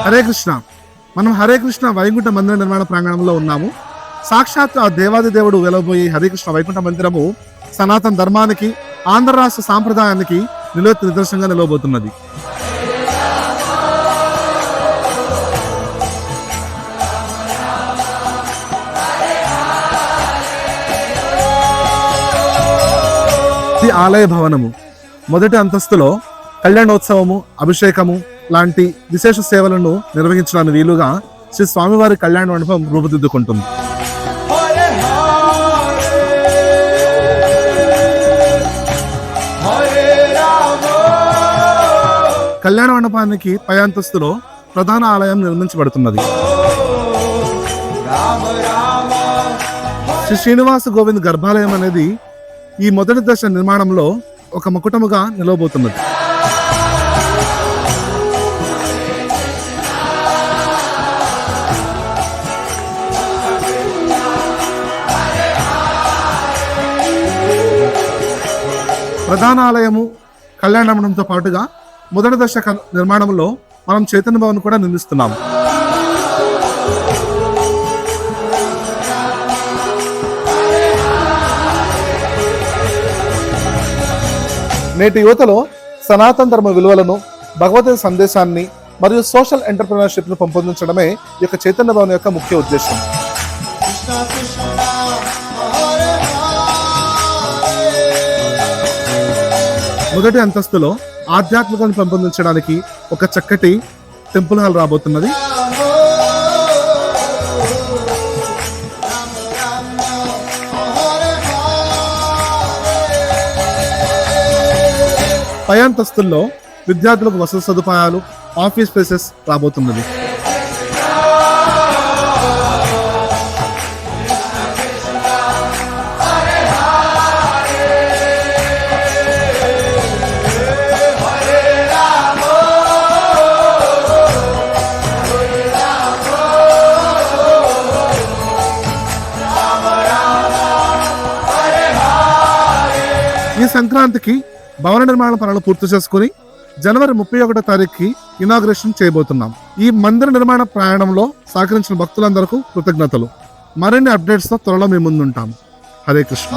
హరే కృష్ణ. మనం హరే కృష్ణ వైకుంఠ మందిర నిర్మాణ ప్రాంగణంలో ఉన్నాము. సాక్షాత్ ఆ దేవాది దేవుడు వెలబోయే హరికృష్ణ వైకుంఠ మందిరము సనాతన ధర్మానికి, ఆంధ్ర రాష్ట్ర సాంప్రదాయానికి నిలువెత్తు నిదర్శనంగా నిలవబోతున్నది. ఈ ఆలయ భవనము మొదటి అంతస్తులో కళ్యాణోత్సవము, అభిషేకము లాంటి విశేష సేవలను నిర్వహించడానికి వీలుగా శ్రీ స్వామివారి కళ్యాణ మండపం రూపుదిద్దుకుంటుంది. కళ్యాణ మండపానికి పై అంతస్తులో ప్రధాన ఆలయం నిర్మించబడుతున్నది. శ్రీ శ్రీనివాస గోవింద్ గర్భాలయం అనేది ఈ మొదటి దశ నిర్మాణంలో ఒక మకుటముగా నిలవబోతున్నది. ప్రధాన ఆలయము, కళ్యాణ మండపంతో పాటుగా మొదటి దశ నిర్మాణంలో మనం చైతన్య భవన్ కూడా నిర్మిస్తున్నాము. నేటి యువతలో సనాతన ధర్మ విలువలను, భగవద్గీత సందేశాన్ని మరియు సోషల్ ఎంటర్‌ప్రెన్యూర్‌షిప్ ను పెంపొందించడమే ఈ యొక్క చైతన్య భవన్ యొక్క ముఖ్య ఉద్దేశం. మొదటి అంతస్తులో ఆధ్యాత్మికతను పెంపొందించడానికి ఒక చక్కటి టెంపుల్ హాల్ రాబోతున్నది. పై అంతస్తుల్లో విద్యార్థులకు వసతి సదుపాయాలు, ఆఫీస్ స్పేసెస్ రాబోతున్నది. ఈ సంక్రాంతికి భవన నిర్మాణ పనులు పూర్తి చేసుకుని జనవరి 31వ తారీఖుకి ఇనాగ్రేషన్ చేయబోతున్నాం. ఈ మందిర నిర్మాణ ప్రయాణంలో సహకరించిన భక్తులందరికీ కృతజ్ఞతలు. మరిన్ని అప్డేట్స్ తో త్వరలో మీ ముందుంటాం. హరే కృష్ణ.